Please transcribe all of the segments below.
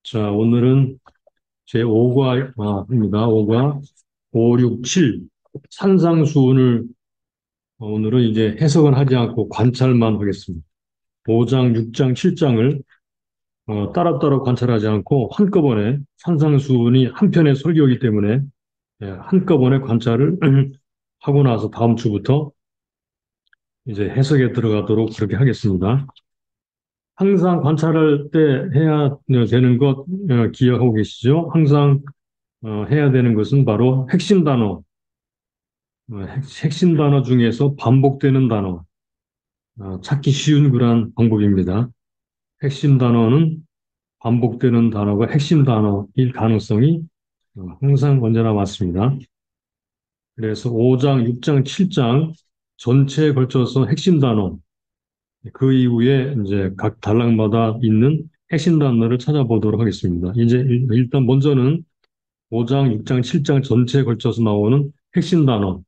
자, 오늘은 제5과입니다. 5과 5, 6, 7 산상수훈을 오늘은 이제 해석은 하지 않고 관찰만 하겠습니다. 5장, 6장, 7장을 따로따로 관찰하지 않고 한꺼번에 산상수훈이 한 편의 설교이기 때문에 한꺼번에 관찰을 하고 나서 다음 주부터 이제 해석에 들어가도록 그렇게 하겠습니다. 항상 관찰할 때 해야 되는 것 기억하고 계시죠? 항상 해야 되는 것은 바로 핵심 단어, 핵심 단어 중에서 반복되는 단어, 찾기 쉬운 그런 방법입니다. 핵심 단어는 반복되는 단어가 핵심 단어일 가능성이 항상 언제나 많습니다. 그래서 5장, 6장, 7장 전체에 걸쳐서 핵심 단어, 그 이후에 이제 각 단락마다 있는 핵심 단어를 찾아보도록 하겠습니다. 이제 일단 먼저는 5장, 6장, 7장 전체에 걸쳐서 나오는 핵심 단어,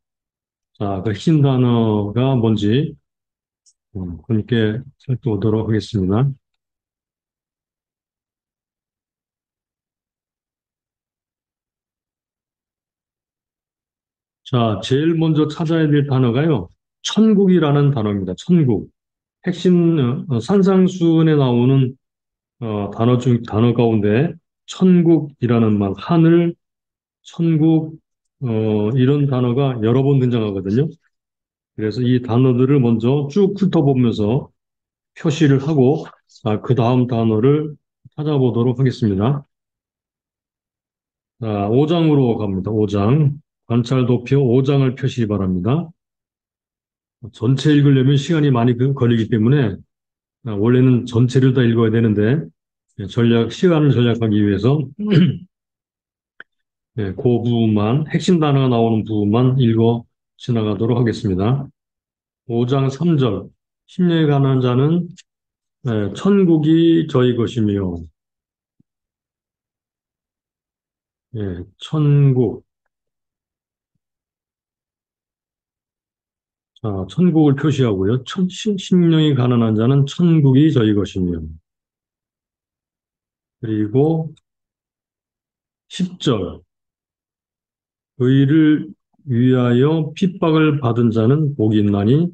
자, 그 핵심 단어가 뭔지 함께 살펴보도록 하겠습니다. 자, 제일 먼저 찾아야 될 단어가요. 천국이라는 단어입니다. 천국. 핵심 산상수훈에 나오는 단어 가운데 천국이라는 말, 하늘, 천국 이런 단어가 여러 번 등장하거든요. 그래서 이 단어들을 먼저 쭉 훑어보면서 표시를 하고 그 다음 단어를 찾아보도록 하겠습니다. 자, 5장으로 갑니다. 5장. 관찰 도표 5장을 표시 바랍니다. 전체 읽으려면 시간이 많이 걸리기 때문에 원래는 전체를 다 읽어야 되는데 시간을 절약하기 위해서 그 부분만, 핵심 단어가 나오는 부분만 읽어 지나가도록 하겠습니다. 5장 3절. 심령에 관한 자는 천국이 저희 것이며, 천국. 자, 천국을 표시하고요. 심령이 가난한 자는 천국이 저희 것이며, 그리고 10절. 의를 위하여 핍박을 받은 자는 복이 있나니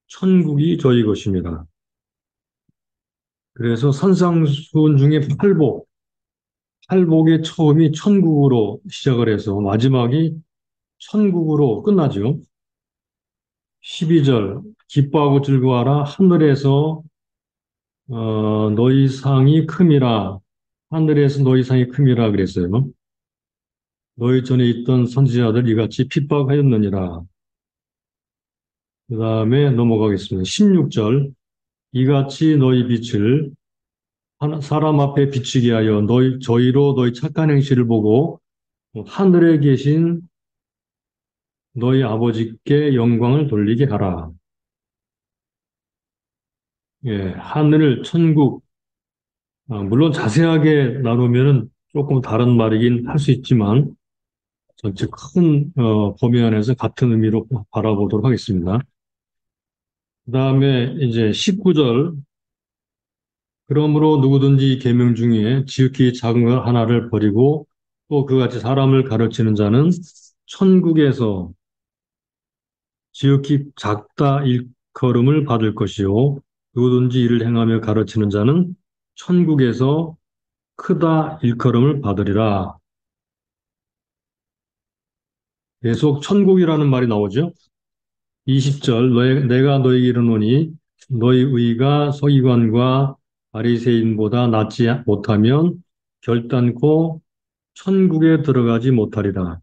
천국이 저희 것입니다. 그래서 산상수훈 중에 팔복의 처음이 천국으로 시작을 해서 마지막이 천국으로 끝나죠. 12절. 기뻐하고 즐거워하라 하늘에서 너희 상이 큼이라. 하늘에서 너희 상이 큼이라 그랬어요. 너희 전에 있던 선지자들 이같이 핍박하였느니라. 그 다음에 넘어가겠습니다. 16절. 이같이 너희 빛을 사람 앞에 비치게 하여 저희로 너희 착한 행실을 보고 하늘에 계신 너희 아버지께 영광을 돌리게 하라. 예, 하늘, 천국, 물론 자세하게 나누면은 조금 다른 말이긴 할 수 있지만 전체 큰 범위 안에서 같은 의미로 바라보도록 하겠습니다. 그 다음에 이제 19절. 그러므로 누구든지 이 계명 중에 지극히 작은 것 하나를 버리고 또 그같이 사람을 가르치는 자는 천국에서 지극히 작다 일컬음을 받을 것이요 누구든지 이를 행하며 가르치는 자는 천국에서 크다 일컬음을 받으리라. 계속 천국이라는 말이 나오죠. 20절 내가 너희에게 이르노니 너희 의가 서기관과 바리새인보다 낫지 못하면 결단코 천국에 들어가지 못하리라.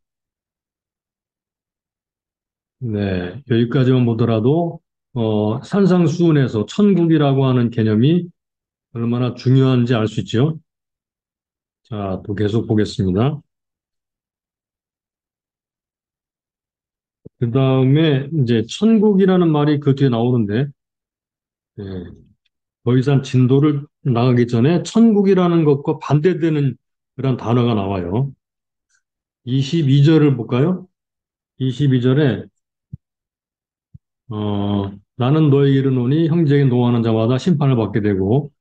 네, 여기까지만 보더라도 산상수훈에서 천국이라고 하는 개념이 얼마나 중요한지 알 수 있죠. 자, 또 계속 보겠습니다. 그 다음에 이제 천국이라는 말이 그 뒤에 나오는데 예, 더 이상 진도를 나가기 전에 천국이라는 것과 반대되는 그런 단어가 나와요. 22절을 볼까요? 22절에 나는 너에게 이르노니 형제에게 노하는 자마다 심판을 받게 되고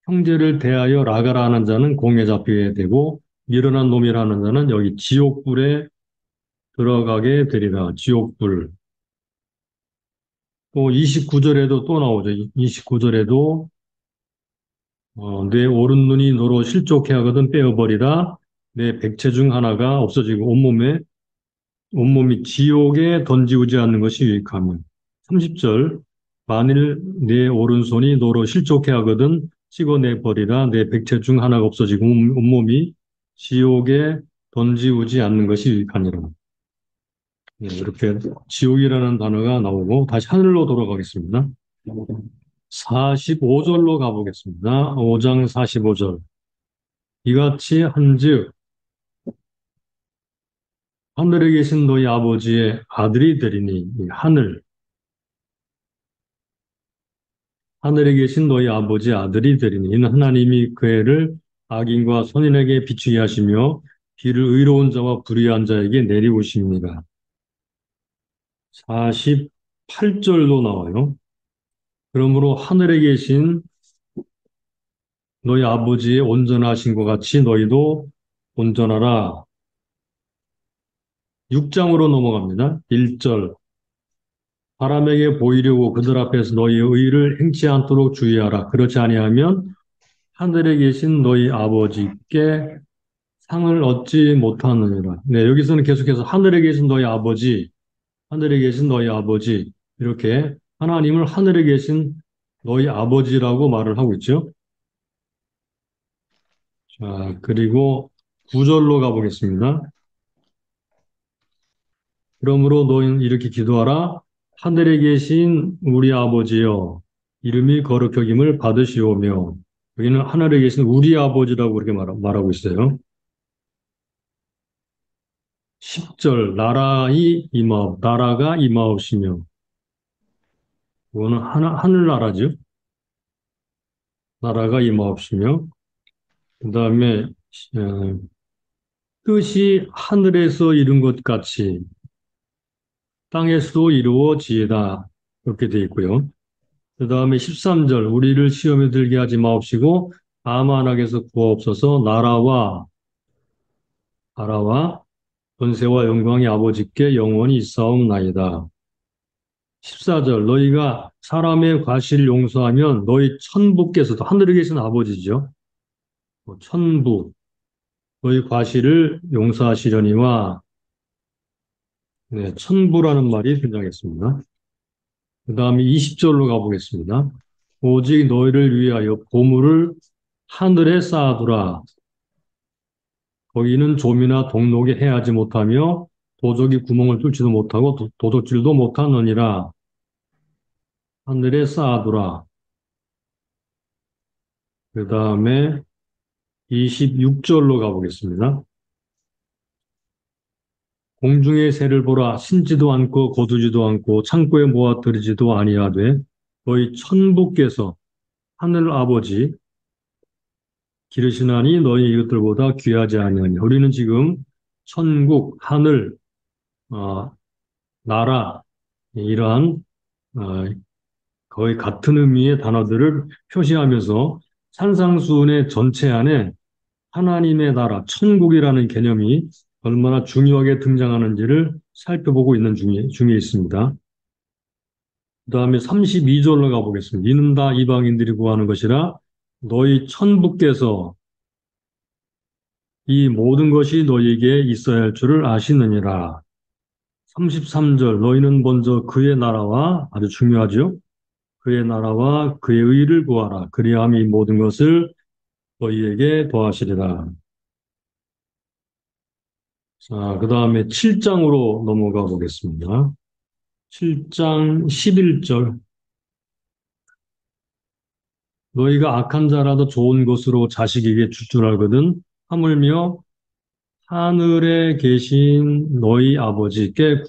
형제를 대하여 라가라 하는 자는 공에 잡히게 되고 미련한 놈이라는 자는 여기 지옥불에 들어가게 되리라. 지옥불. 또 29절에도 또 나오죠. 29절에도 내 오른 눈이 너로 실족해 하거든 빼어버리라. 내 백체 중 하나가 없어지고 온몸이 지옥에 던지우지 않는 것이 유익하며. 30절 만일 내 오른손이 너로 실족해 하거든 찍어내 버리라. 내 백체 중 하나가 없어지고 온몸이 지옥에 던지우지 않는 것이 유익하니라. 네, 이렇게 지옥이라는 단어가 나오고 다시 하늘로 돌아가겠습니다. 45절로 가보겠습니다. 5장 45절. 이같이 한즉 하늘에 계신 너희 아버지의 아들이 되리니 이 하늘에 계신 너희 아버지의 아들이 되리니 이는 하나님이 그 애를 악인과 선인에게 비추게 하시며 비를 의로운 자와 불의한 자에게 내리우십니다. 48절로 나와요. 그러므로 하늘에 계신 너희 아버지의 온전하신 것 같이 너희도 온전하라. 6장으로 넘어갑니다. 1절. 사람에게 보이려고 그들 앞에서 너희의 의를 행치 않도록 주의하라. 그렇지 아니하면 하늘에 계신 너희 아버지께 상을 얻지 못하느니라. 네, 여기서는 계속해서 하늘에 계신 너희 아버지, 하늘에 계신 너희 아버지, 이렇게 하나님을 하늘에 계신 너희 아버지라고 말을 하고 있죠. 자, 그리고 9절로 가보겠습니다. 그러므로 너희는 이렇게 기도하라. 하늘에 계신 우리 아버지여, 이름이 거룩 여김을 받으시오며, 여기는 하늘에 계신 우리 아버지라고 그렇게 말하고 있어요. 10절, 나라가 임하옵시며, 이거는 하늘나라죠. 나라가 임하옵시며, 그 다음에, 뜻이 하늘에서 이룬 것 같이 땅에서도 이루어지이다. 이렇게 되어 있고요. 그 다음에 13절, 우리를 시험에 들게 하지 마옵시고, 다만 악에서 구하옵소서. 나라와 권세와 영광이 아버지께 영원히 있사옵나이다. 14절, 너희가 사람의 과실을 용서하면 너희 천부께서도, 하늘에 계신 아버지죠. 천부, 너희 과실을 용서하시려니와, 네, 천부라는 말이 등장했습니다. 그 다음에 20절로 가보겠습니다. 오직 너희를 위하여 보물을 하늘에 쌓아두라. 거기는 좀이나 동록에 해하지 못하며 도적이 구멍을 뚫지도 못하고 도둑질도 못하느니라. 하늘에 쌓아두라. 그 다음에 26절로 가보겠습니다. 공중의 새를 보라. 신지도 않고 거두지도 않고 창고에 모아들이지도 아니하되 너희 천부께서 하늘 아버지 기르시나니 너희 이것들보다 귀하지 아니하니. 우리는 지금 천국, 하늘, 어, 나라 이러한 어, 거의 같은 의미의 단어들을 표시하면서 산상수훈의 전체 안에 하나님의 나라, 천국이라는 개념이 얼마나 중요하게 등장하는지를 살펴보고 있는 중에 있습니다. 그 다음에 32절로 가보겠습니다. 이는 다 이방인들이 구하는 것이라 너희 천부께서 이 모든 것이 너희에게 있어야 할 줄을 아시느니라. 33절 너희는 먼저 그의 나라와 아주 중요하죠. 그의 나라와 그의 의를 구하라. 그리하면 이 모든 것을 너희에게 더하시리라. 자, 그 다음에 7장으로 넘어가 보겠습니다. 7장 11절. 너희가 악한 자라도 좋은 것으로 자식에게 줄 줄 알거든. 하물며 하늘에 계신 너희 아버지께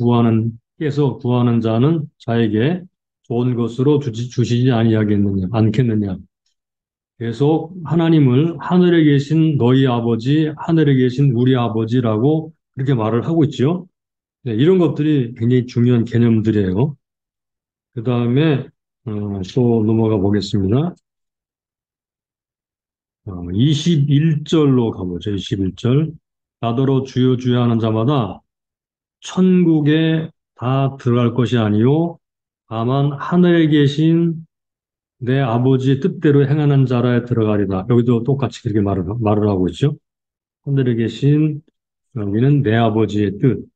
께서 구하는 자는 자에게 좋은 것으로 주시지 않겠느냐. 계속 하나님을 하늘에 계신 너희 아버지, 하늘에 계신 우리 아버지라고 그렇게 말을 하고 있죠. 네, 이런 것들이 굉장히 중요한 개념들이에요. 그 다음에 또 넘어가 보겠습니다. 21절로 가보죠. 21절. 나더러 주여 주여 하는 자마다 천국에 다 들어갈 것이 아니요 다만 하늘에 계신 내 아버지의 뜻대로 행하는 자라에 들어가리다. 여기도 똑같이 그렇게 말을 하고 있죠. 하늘에 계신 여기는 내 아버지의 뜻.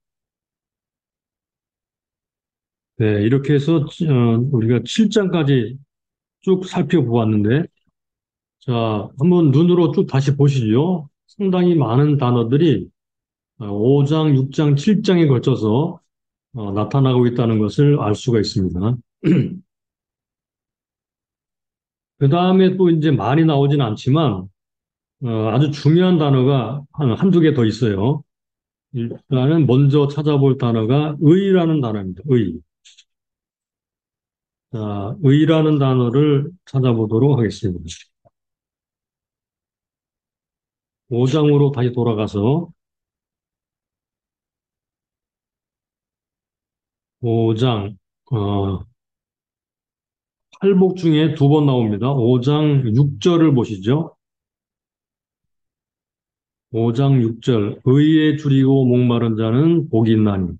네, 이렇게 해서 우리가 7장까지 쭉 살펴보았는데 자, 한번 눈으로 쭉 다시 보시죠. 상당히 많은 단어들이 5장, 6장, 7장에 걸쳐서 나타나고 있다는 것을 알 수가 있습니다. 그 다음에 또 이제 많이 나오진 않지만 아주 중요한 단어가 한두 개 더 있어요. 일단은 먼저 찾아볼 단어가 의라는 단어입니다. 의. 자, 의라는 단어를 찾아보도록 하겠습니다. 5장으로 다시 돌아가서 5장, 팔복 중에 두 번 나옵니다. 5장 6절을 보시죠. 5장 6절. 의에 줄이고 목마른 자는 복이 있나니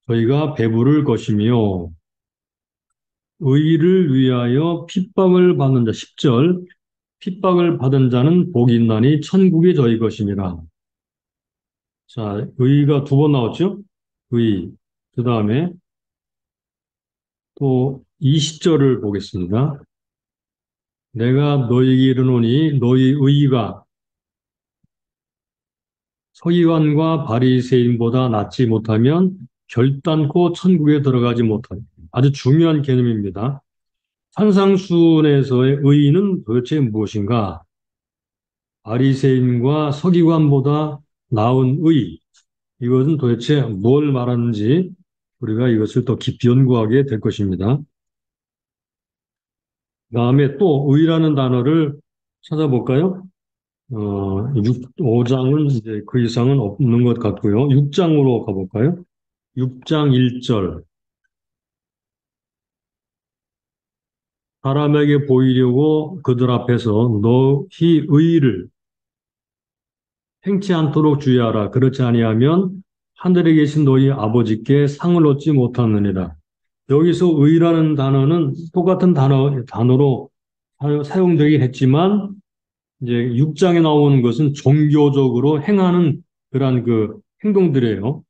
저희가 배부를 것이며 의를 위하여 핍박을 받는 자 10절. 핍박을 받은 자는 복이 있나니 천국이 저희 것이니라. 자, 의가 두 번 나왔죠? 의. 그 다음에 또 20절을 보겠습니다. 내가 너희에게 이르노니 너희 의가 서기관과 바리새인보다 낫지 못하면 결단코 천국에 들어가지 못하니 아주 중요한 개념입니다. 산상수훈에서의 의는 도대체 무엇인가? 바리새인과 서기관보다 나은 의, 이것은 도대체 뭘 말하는지 우리가 이것을 더 깊이 연구하게 될 것입니다. 다음에 또 의라는 단어를 찾아볼까요? 5장은 이제 그 이상은 없는 것 같고요. 6장으로 가볼까요? 6장 1절. 사람에게 보이려고 그들 앞에서 너희 의를 행치 않도록 주의하라. 그렇지 아니하면 하늘에 계신 너희 아버지께 상을 얻지 못하느니라. 여기서 의라는 단어는 똑같은 단어로 사용되긴 했지만 이제 6장에 나오는 것은 종교적으로 행하는 그러한 그 행동들이에요.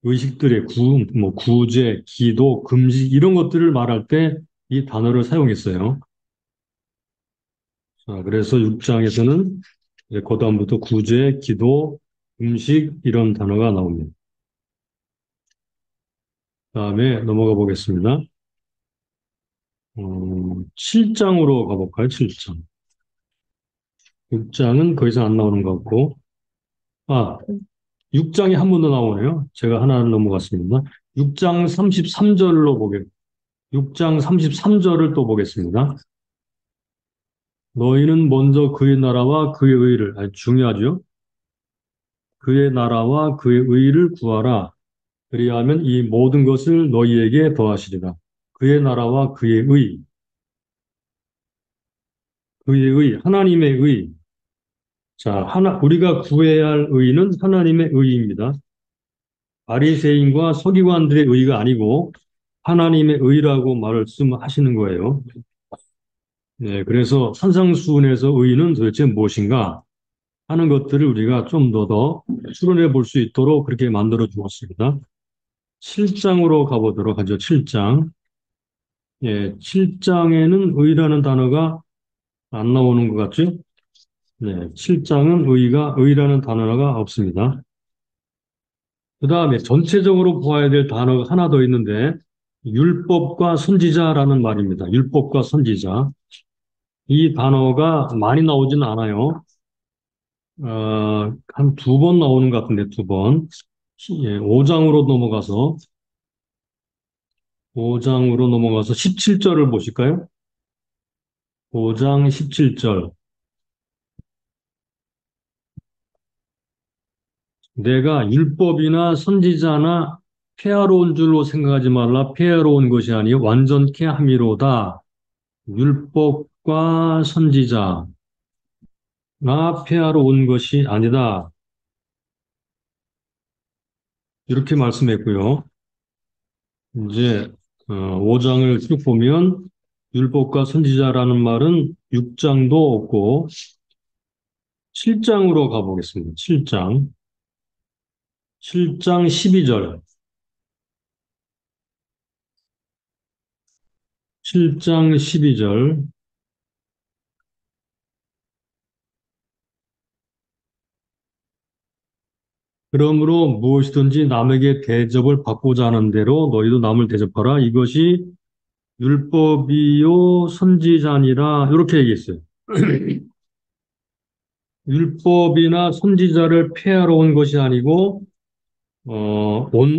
의식들의 뭐 구제, 기도, 금식 이런 것들을 말할 때 이 단어를 사용했어요. 자, 그래서 6장에서는 이제 그 다음부터 구제, 기도, 금식 이런 단어가 나옵니다. 다음에 넘어가 보겠습니다. 7장으로 가볼까요? 7장. 6장은 더 이상 안 나오는 것 같고, 6장이 한 번 더 나오네요. 제가 하나를 넘어갔습니다. 6장 33절로 6장 33절을 또 보겠습니다. 너희는 먼저 그의 나라와 그의 의를, 중요하죠. 그의 나라와 그의 의를 구하라. 그리하면 이 모든 것을 너희에게 더하시리라. 그의 나라와 그의 의, 하나님의 의. 자, 우리가 구해야 할 의는 하나님의 의입니다. 바리새인과 서기관들의 의가 아니고 하나님의 의라고 말씀하시는 거예요. 네, 그래서 산상수훈에서 의는 도대체 무엇인가 하는 것들을 우리가 좀 더 추론해 볼 수 있도록 그렇게 만들어 주었습니다. 7장으로 가보도록 하죠. 7장. 예, 7장에는 의라는 단어가 안 나오는 것 같죠? 네, 7장은 의라는 단어가 없습니다. 그 다음에 전체적으로 보아야 될 단어가 하나 더 있는데, 율법과 선지자라는 말입니다. 율법과 선지자. 이 단어가 많이 나오지는 않아요. 한 두 번 나오는 것 같은데, 두 번. 예, 5장으로 넘어가서 17절을 보실까요? 5장 17절. 내가 율법이나 선지자나 폐하로운 줄로 생각하지 말라. 폐하로운 것이 아니요 완전케 함이로다. 율법, 율법과 선지자가 폐하러 온 것이 아니다. 이렇게 말씀했고요. 이제 5장을 쭉 보면 율법과 선지자라는 말은 6장도 없고 7장으로 가보겠습니다. 7장. 7장 12절. 7장 12절. 그러므로 무엇이든지 남에게 대접을 받고자 하는 대로 너희도 남을 대접하라. 이것이 율법이요 선지자니라. 이렇게 얘기했어요. 율법이나 선지자를 폐하러 온 것이 아니고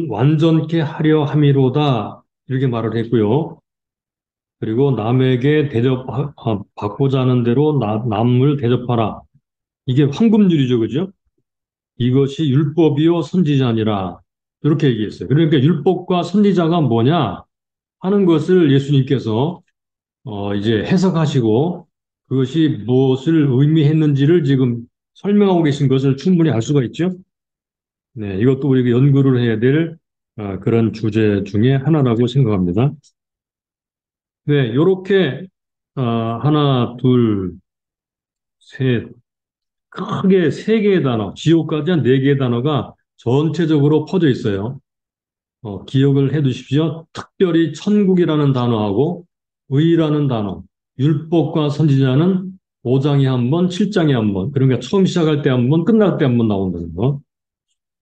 완전케 하려 함이로다. 이렇게 말을 했고요. 그리고 남에게 받고자 하는 대로 남을 대접하라. 이게 황금률이죠, 그죠? 이것이 율법이요 선지자니라. 이렇게 얘기했어요. 그러니까 율법과 선지자가 뭐냐 하는 것을 예수님께서 이제 해석하시고 그것이 무엇을 의미했는지를 지금 설명하고 계신 것을 충분히 알 수가 있죠. 네, 이것도 우리가 연구를 해야 될 그런 주제 중에 하나라고 생각합니다. 네, 요렇게 하나, 둘, 셋, 크게 세 개의 단어, 지옥까지 한 네 개의 단어가 전체적으로 퍼져 있어요. 기억을 해 두십시오. 특별히 천국이라는 단어하고 의라는 단어, 율법과 선지자는 5장에 한 번, 7장에 한 번, 그러니까 처음 시작할 때 한 번, 끝날 때 한 번 나온다는 거.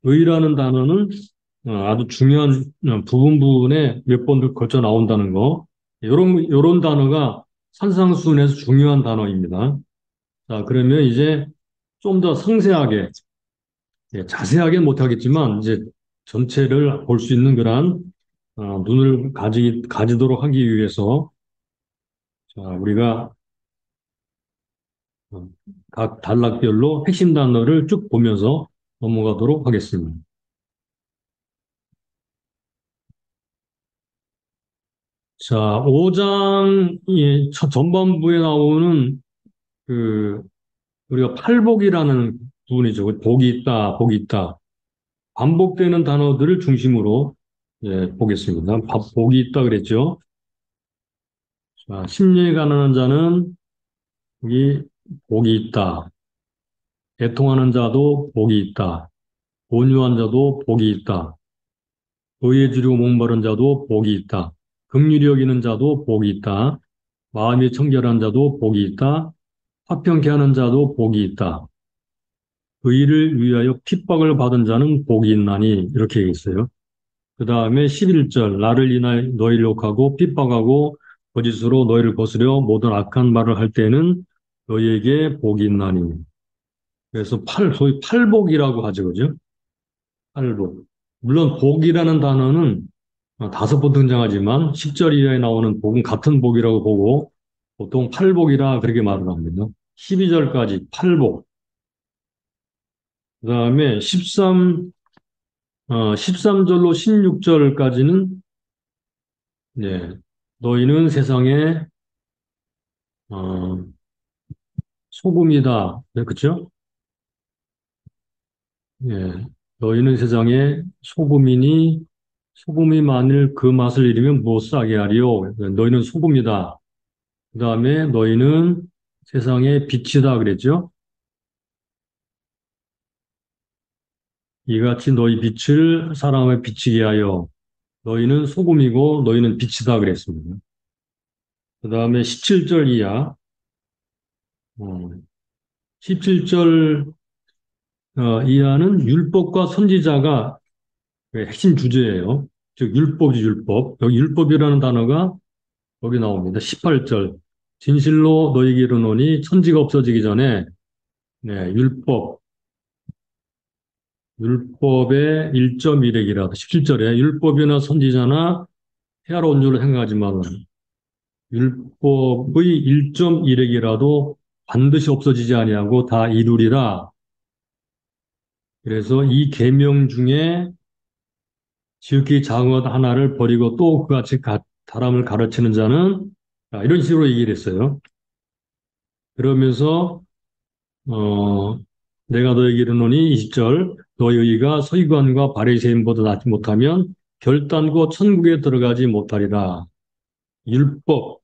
의라는 단어는 아주 중요한 부분에 몇 번 걸쳐 나온다는 거. 요런 단어가 산상수훈에서 중요한 단어입니다. 자, 그러면 이제 좀 더 상세하게, 자세하게는 못하겠지만, 이제 전체를 볼 수 있는 그러한 눈을 가지도록 하기 위해서, 자, 우리가 어, 각 단락별로 핵심 단어를 쭉 보면서 넘어가도록 하겠습니다. 자, 5장 전반부에 나오는 그 우리가 팔복이라는 부분이죠. 복이 있다, 복이 있다. 반복되는 단어들을 중심으로 보겠습니다. 복이 있다 그랬죠. 자, 심령이 가난한 자는 여기 복이 있다. 애통하는 자도 복이 있다. 온유한 자도 복이 있다. 의에 주려고 목마른 자도 복이 있다. 긍휼히 여기는 자도 복이 있다. 마음이 청결한 자도 복이 있다. 화평케 하는 자도 복이 있다. 의를 위하여 핍박을 받은 자는 복이 있나니 이렇게 얘기했어요. 그 다음에 11절 나를 인하여 너희를 욕하고 핍박하고 거짓으로 너희를 거스려 모든 악한 말을 할 때는 너희에게 복이 있나니. 그래서 소위 팔복이라고 하죠, 그죠? 팔복. 물론 복이라는 단어는 5번 등장하지만 10절 이하에 나오는 복은 같은 복이라고 보고 보통 팔복이라 그렇게 말을 합니다. 12절까지 팔복. 그 다음에 13절로 16절까지는 너희는 세상의 어, 소금이다. 네, 그쵸? 예, 너희는 세상의 소금이니 소금이 만일 그 맛을 잃으면 무엇을 하게 하리요? 너희는 소금이다. 그 다음에 너희는 세상의 빛이다 그랬죠? 이같이 너희 빛을 사람에 비치게 하여 너희는 소금이고 너희는 빛이다 그랬습니다. 그 다음에 17절 이하, 17절 이하는 율법과 선지자가 핵심 주제예요. 즉 율법이 율법. 여기 율법이라는 단어가 여기 나옵니다. 18절. 진실로 너희에게 이르노니 천지가 없어지기 전에 율법의 1.1핵이라 17절에 율법이나 선지자나 헤아려 온 줄로 생각하지 말라. 율법의 1.1핵이라도 반드시 없어지지 아니하고 다 이루리라. 그래서 이 계명 중에 지극히 작은 것 하나를 버리고 또 그같이 다람을 가르치는 자는 이런 식으로 얘기를 했어요. 그러면서 어, 내가 너에게 이르노니 20절 너희 의가 서기관과 바리새인보다 낫지 못하면 결단코 천국에 들어가지 못하리라. 율법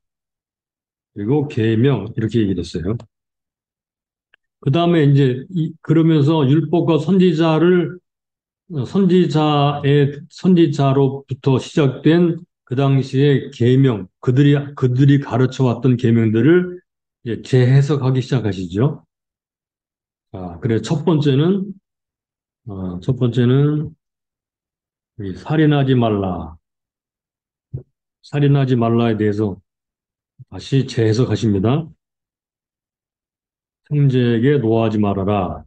그리고 계명 이렇게 얘기를 했어요. 그 다음에 이제 그러면서 율법과 선지자로부터 시작된 그 당시의 계명 그들이 가르쳐 왔던 계명들을 이제 재해석하기 시작하시죠. 그래 첫 번째는 이 살인하지 말라에 대해서 다시 재해석하십니다. 형제에게 노하지 말아라.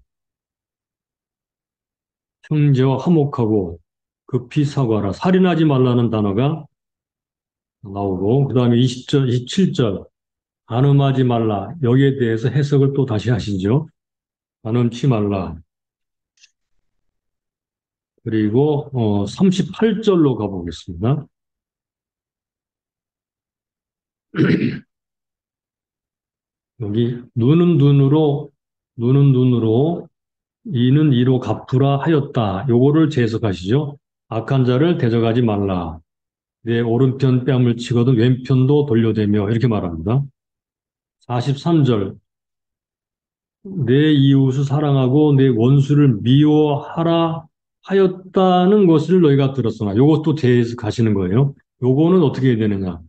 형제와 화목하고 급히 사과하라. 살인하지 말라는 단어가 나오고 그 다음에 20절, 27절 간음하지 말라. 여기에 대해서 해석을 또 다시 하시죠. 간음치 말라. 그리고 38절로 가보겠습니다. 여기 눈은 눈으로 이는 이로 갚으라 하였다. 요거를 재해석하시죠. 악한 자를 대적하지 말라. 내 오른편 뺨을 치거든 왼편도 돌려대며 이렇게 말합니다. 43절 내 이웃을 사랑하고 내 원수를 미워하라 하였다는 것을 너희가 들었으나 요것도 재해석하시는 거예요. 요거는 어떻게 해야 되느냐.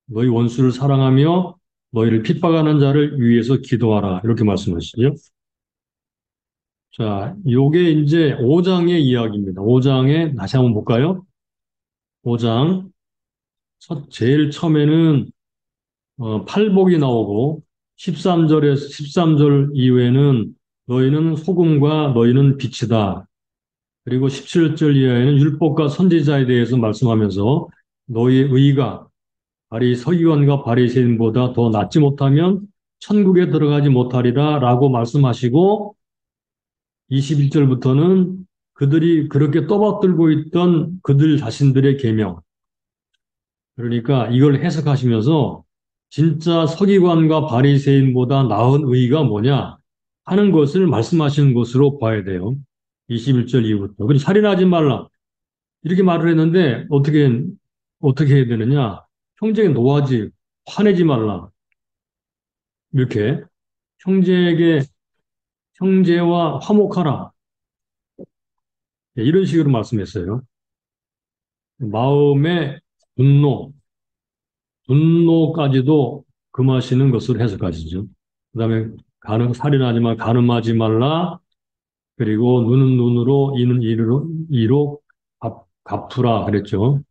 너희 원수를 사랑하며 너희를 핍박하는 자를 위해서 기도하라. 이렇게 말씀하시죠. 자, 요게 이제 5장의 이야기입니다. 5장에 다시 한번 볼까요? 5장 제일 처음에는 팔복이 나오고 13절 이후에는 너희는 소금과 너희는 빛이다. 그리고 17절 이하에는 율법과 선지자에 대해서 말씀하면서 너희의 의가 서기관과 바리새인보다 더 낫지 못하면 천국에 들어가지 못하리라 라고 말씀하시고 21절부터는 그들이 그렇게 떠받들고 있던 그들 자신들의 계명 그러니까 이걸 해석하시면서 진짜 서기관과 바리새인보다 나은 의가 뭐냐 하는 것을 말씀하시는 것으로 봐야 돼요. 21절 이후부터. 그리고 살인하지 말라. 이렇게 말을 했는데 어떻게 해야 되느냐? 형제에게 노하지, 화내지 말라. 이렇게 형제에게 형제와 화목하라. 이런 식으로 말씀했어요. 마음의 분노까지도 금하시는 것으로 해석하시죠. 그다음에 살인하지만 간음하지 말라. 그리고 눈은 눈으로 이는 이로 갚으라 그랬죠.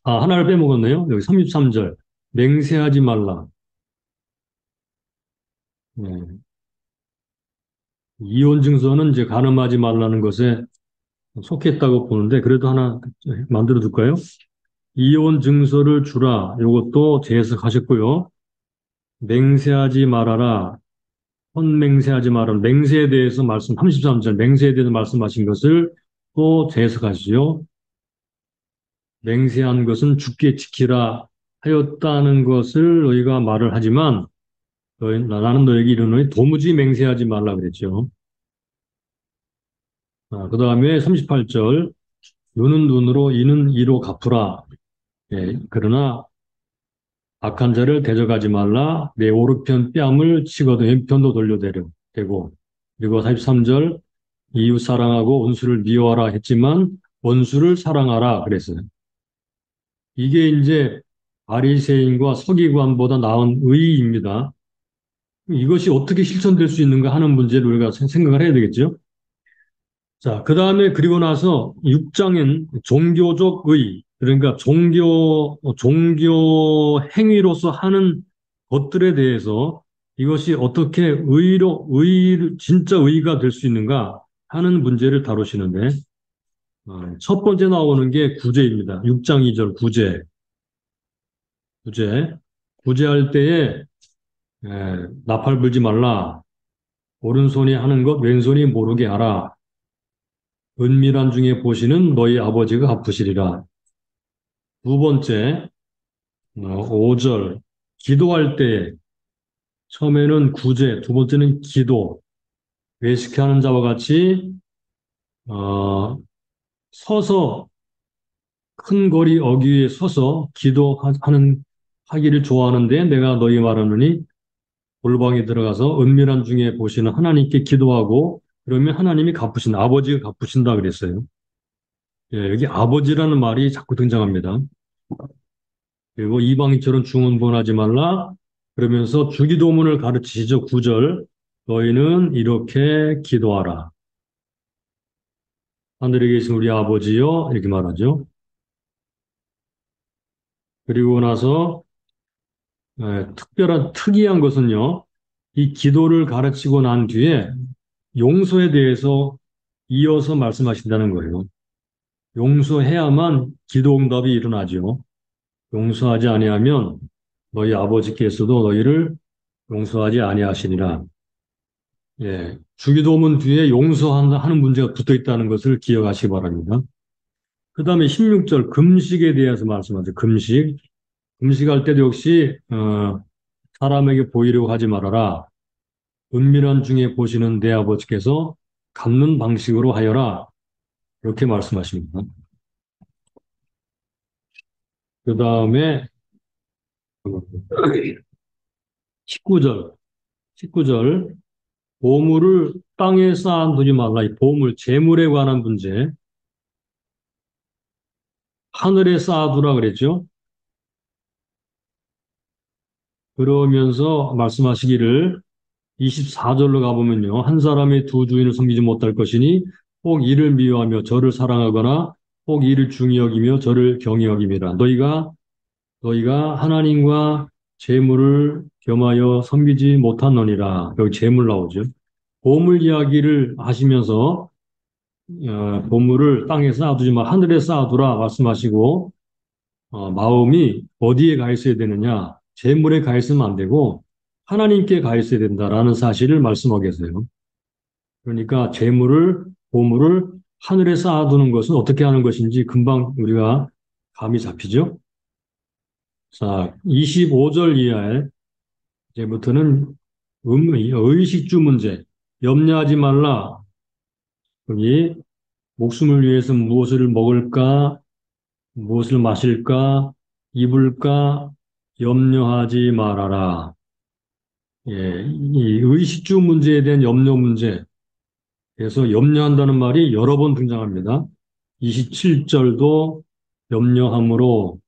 하나를 빼먹었네요. 여기 33절 맹세하지 말라. 네. 이혼 증서는 이제 간음하지 말라는 것에 속했다고 보는데 그래도 하나 만들어 둘까요? 이혼 증서를 주라. 이것도 재해석하셨고요. 맹세하지 말아라. 헌맹세하지 말아라. 맹세에 대해서 33절 맹세에 대해서 말씀하신 것을 또 재해석하시죠. 맹세한 것은 주께 지키라 하였다는 것을 너희가 말을 하지만 나는 너에게 이르노니 도무지 맹세하지 말라 그랬죠. 그 다음에 38절 눈은 눈으로 이는 이로 갚으라. 예, 그러나 악한 자를 대적하지 말라. 내 오른편 뺨을 치거든 왼편도 돌려대고 그리고 43절 이웃 사랑하고 원수를 미워하라 했지만 원수를 사랑하라 그랬어요. 이게 이제 바리새인과 서기관보다 나은 의의입니다. 이것이 어떻게 실천될 수 있는가 하는 문제를 우리가 생각을 해야 되겠죠. 자, 그 다음에 그리고 나서 6장엔 종교적 의, 그러니까 종교 행위로서 하는 것들에 대해서 이것이 어떻게 진짜 의가 될 수 있는가 하는 문제를 다루시는데, 첫 번째 나오는 게 구제입니다. 6장 2절 구제. 구제. 구제할 때에, 나팔 불지 말라. 오른손이 하는 것 왼손이 모르게 하라. 은밀한 중에 보시는 너희 아버지가 갚으시리라. 두 번째, 5절. 기도할 때 처음에는 구제, 두 번째는 기도, 외식하는 자와 같이 어, 서서 큰 거리 어귀에 서서 기도하는 하기를 좋아하는데 내가 너희 말하느니 골방에 들어가서 은밀한 중에 보시는 하나님께 기도하고 그러면 하나님이 갚으신다. 아버지가 갚으신다 그랬어요. 예, 여기 아버지라는 말이 자꾸 등장합니다. 그리고 이방인처럼 중언부언하지 말라 그러면서 주기도문을 가르치시죠. 9절 너희는 이렇게 기도하라. 하늘에 계신 우리 아버지요 이렇게 말하죠. 그리고 나서 특이한 것은요. 이 기도를 가르치고 난 뒤에 용서에 대해서 이어서 말씀하신다는 거예요. 용서해야만 기도 응답이 일어나죠. 용서하지 아니하면 너희 아버지께서도 너희를 용서하지 아니하시니라. 예, 주기도문 뒤에 용서하는 문제가 붙어 있다는 것을 기억하시기 바랍니다. 그 다음에 16절 금식에 대해서 말씀하죠. 금식. 금식할 때도 역시 사람에게 보이려고 하지 말아라. 은밀한 중에 보시는 내 아버지께서 갚는 방식으로 하여라. 이렇게 말씀하십니다. 그 다음에 19절, 19절 보물을 땅에 쌓아두지 말라. 이 보물, 재물에 관한 문제, 하늘에 쌓아두라 그랬죠. 그러면서 말씀하시기를 24절로 가보면요. 한 사람이 두 주인을 섬기지 못할 것이니 혹 이를 미워하며 저를 사랑하거나 혹 이를 중히 여기며 저를 경히 여김이라. 너희가 하나님과 재물을 겸하여 섬기지 못하느니라. 여기 재물 나오죠. 보물 이야기를 하시면서 보물을 땅에 쌓아두지 마 하늘에 쌓아두라 말씀하시고 마음이 어디에 가 있어야 되느냐? 재물에 가 있으면 안 되고 하나님께 가 있어야 된다라는 사실을 말씀하고 계세요. 그러니까 보물을 하늘에 쌓아두는 것은 어떻게 하는 것인지 금방 우리가 감이 잡히죠? 자, 25절 이하에 이제부터는 의식주 문제, 염려하지 말라. 여기 목숨을 위해서 무엇을 먹을까, 무엇을 마실까, 입을까, 염려하지 말아라. 예, 이 의식주 문제에 대한 염려 문제. 그래서 염려한다는 말이 여러 번 등장합니다. 27절도 염려함으로,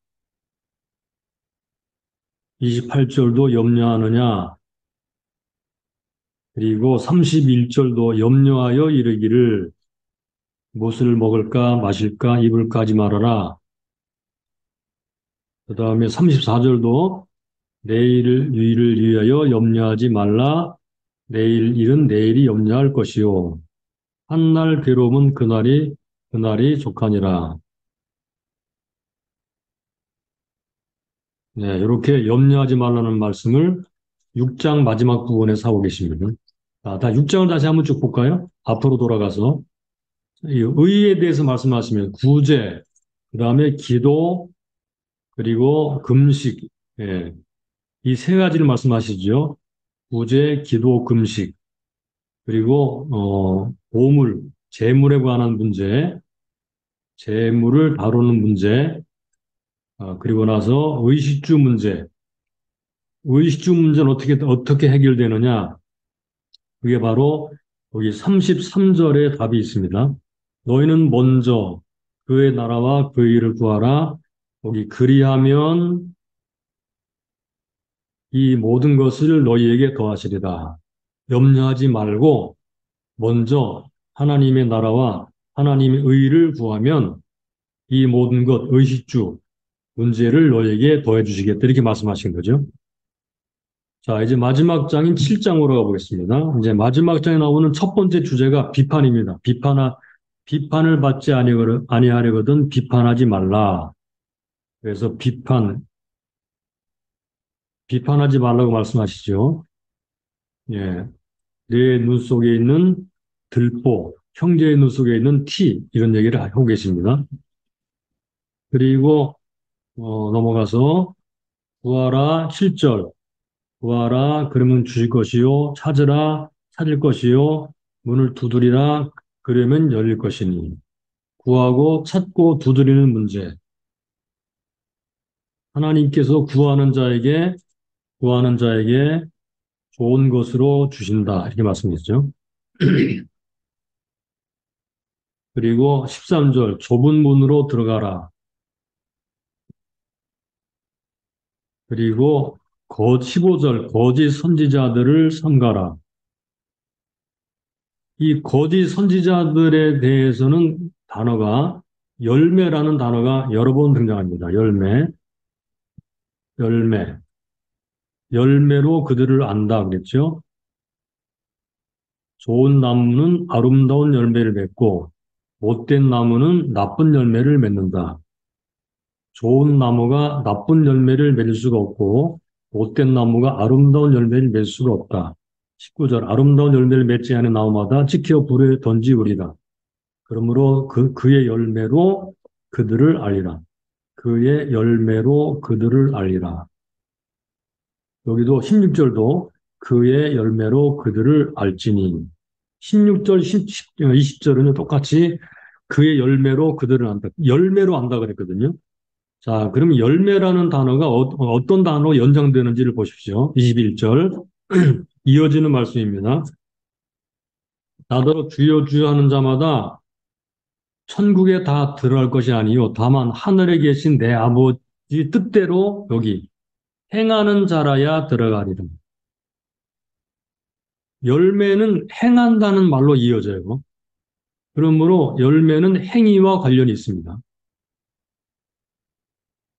28절도 염려하느냐, 그리고 31절도 염려하여 이르기를 무엇을 먹을까, 마실까, 입을까 하지 말아라. 그 다음에 34절도 내일 일을 위하여 염려하지 말라. 내일 일은 내일이 염려할 것이요. 한날 괴로움은 그날이 족하니라. 네, 이렇게 염려하지 말라는 말씀을 6장 마지막 부분에서 하고 계십니다. 다 6장을 다시 한번 쭉 볼까요? 앞으로 돌아가서 이 의에 대해서 말씀하시면 구제, 그 다음에 기도, 그리고 금식, 예, 이 세 가지를 말씀하시죠. 구제, 기도, 금식, 그리고 보물, 재물에 관한 문제, 재물을 다루는 문제, 그리고 나서 의식주 문제. 의식주 문제는 어떻게 해결되느냐? 그게 바로 여기 33절에 답이 있습니다. 너희는 먼저 그의 나라와 그의 일을 구하라. 거기 그리하면 이 모든 것을 너희에게 더하시리라. 염려하지 말고 먼저 하나님의 나라와 하나님의 의를 구하면 이 모든 것, 의식주 문제를 너희에게 더해 주시겠다. 이렇게 말씀하신 거죠. 자, 이제 마지막 장인 7장으로 가보겠습니다. 이제 마지막 장에 나오는 첫 번째 주제가 비판입니다. 비판을 받지 아니하려거든 비판하지 말라. 그래서 비판하지 말라고 말씀하시죠. 예. 내 눈 속에 있는 들보, 형제의 눈 속에 있는 티, 이런 얘기를 하고 계십니다. 그리고, 넘어가서, 구하라 7절. 구하라 그러면 주실 것이요 찾으라 찾을 것이요 문을 두드리라 그러면 열릴 것이니 구하고 찾고 두드리는 문제. 하나님께서 구하는 자에게 좋은 것으로 주신다. 이렇게 말씀이죠. 그리고 13절 좁은 문으로 들어가라. 그리고 15절 거짓 선지자들을 삼가라. 이 거짓 선지자들에 대해서는 단어가 열매라는 단어가 여러 번 등장합니다. 열매, 열매, 열매로 그들을 안다 그랬죠. 좋은 나무는 아름다운 열매를 맺고 못된 나무는 나쁜 열매를 맺는다. 좋은 나무가 나쁜 열매를 맺을 수가 없고 못된 나무가 아름다운 열매를 맺을 수가 없다. 19절 아름다운 열매를 맺지 않은 나무마다 지켜 불에 던지우리라. 그러므로 그의 열매로 그들을 알리라. 그의 열매로 그들을 알리라. 여기도 16절도 그의 열매로 그들을 알지니 16절, 20절은 똑같이 그의 열매로 그들을 안다. 열매로 안다 그랬거든요. 자, 그럼 열매라는 단어가 어떤 단어로 연장되는지를 보십시오. 21절 이어지는 말씀입니다. 나더러 주여 주여 하는 자마다 천국에 다 들어갈 것이 아니요 다만 하늘에 계신 내 아버지 뜻대로 여기 행하는 자라야 들어가리라. 열매는 행한다는 말로 이어져요. 그러므로 열매는 행위와 관련이 있습니다.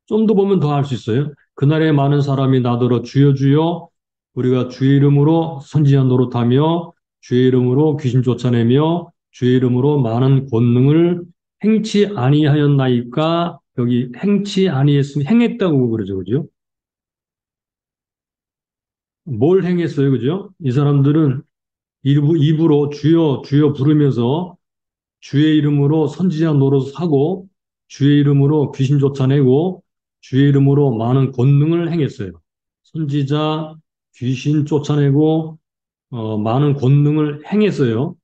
좀 더 보면 더 할 수 있어요. 그날에 많은 사람이 나더러 주여 주여 우리가 주의 이름으로 선지자 노릇하며 주의 이름으로 귀신 쫓아내며 주의 이름으로 많은 권능을 행치 아니하였나이까 여기 행치 아니했으면 행했다고 그러죠. 그죠? 뭘 행했어요? 그죠? 이 사람들은 입으로 주여 주여 부르면서 주의 이름으로 선지자 노릇하고 주의 이름으로 귀신 쫓아내고 주의 이름으로 많은 권능을 행했어요. 선지자 귀신 쫓아내고 많은 권능을 행했어요.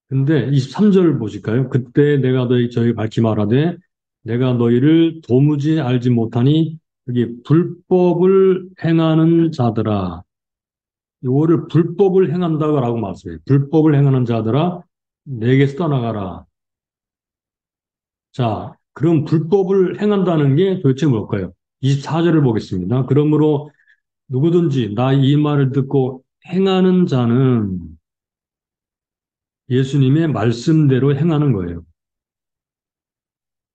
근데 23절 보실까요? 그때 내가 저희 밝히 말하되 내가 너희를 도무지 알지 못하니 여기 불법을 행하는 자들아 요거를 불법을 행한다고 말씀해요. 불법을 행하는 자들아 내게서 떠나가라. 자, 그럼 불법을 행한다는 게 도대체 뭘까요? 24절을 보겠습니다. 그러므로 누구든지 나 이 말을 듣고 행하는 자는 예수님의 말씀대로 행하는 거예요.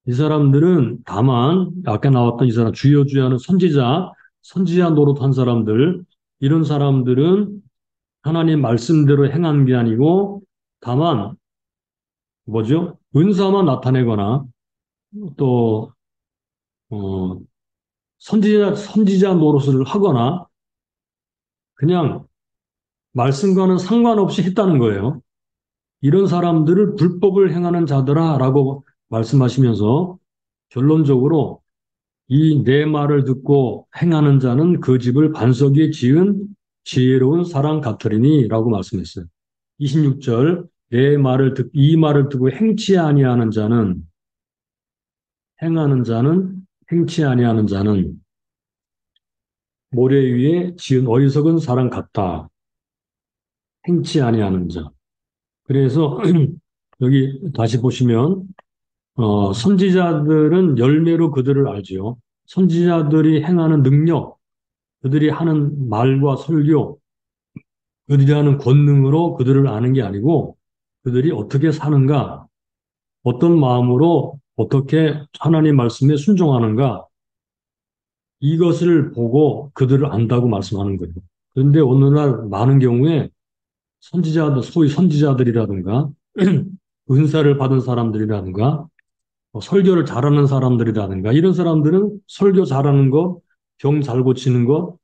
이 사람들은 다만 아까 나왔던 이 사람 주여 주여 하는 선지자 노릇한 사람들 이런 사람들은 하나님 말씀대로 행한 게 아니고 다만 뭐죠? 은사만 나타내거나 또 어, 선지자 노릇을 하거나 그냥 말씀과는 상관없이 했다는 거예요. 이런 사람들을 불법을 행하는 자들아라고 말씀하시면서 결론적으로 이 내 말을 듣고 행하는 자는 그 집을 반석 위에 지은 지혜로운 사람 같으리니라고 말씀했어요. 26절 이 말을 듣고 행치 아니하는 자는 모래 위에 지은 어리석은 사람 같다. 행치 아니하는 자. 그래서 여기 다시 보시면 선지자들은 열매로 그들을 알지요. 선지자들이 행하는 능력, 그들이 하는 말과 설교, 그들이 하는 권능으로 그들을 아는 게 아니고 그들이 어떻게 사는가, 어떤 마음으로 어떻게 하나님 말씀에 순종하는가 이것을 보고 그들을 안다고 말씀하는 거예요. 그런데 오늘날 많은 경우에 소위 선지자들이라든가 은사를 받은 사람들이라든가 설교를 잘하는 사람들이라든가 이런 사람들은 설교 잘하는 거, 병 잘 고치는 거,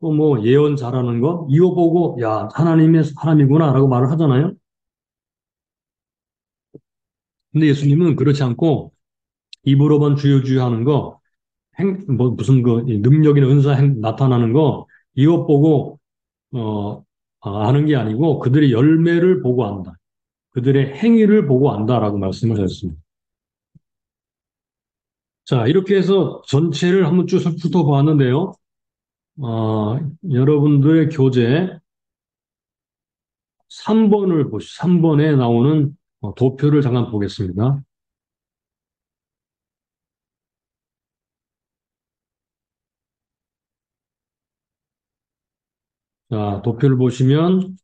또 뭐 예언 잘하는 거 이거 보고 야 하나님의 사람이구나라고 말을 하잖아요. 근데 예수님은 그렇지 않고 입으로만 주여 주여 하는 거, 무슨 그 능력이나 은사 나타나는 거 이것 보고 아는 게 아니고 그들의 열매를 보고 안다. 그들의 행위를 보고 안다라고 말씀을 하셨습니다. 자, 이렇게 해서 전체를 한번 쭉 훑어보았는데요. 여러분들의 교재 3번을 3번에 나오는 도표를 잠깐 보겠습니다. 자, 도표를 보시면,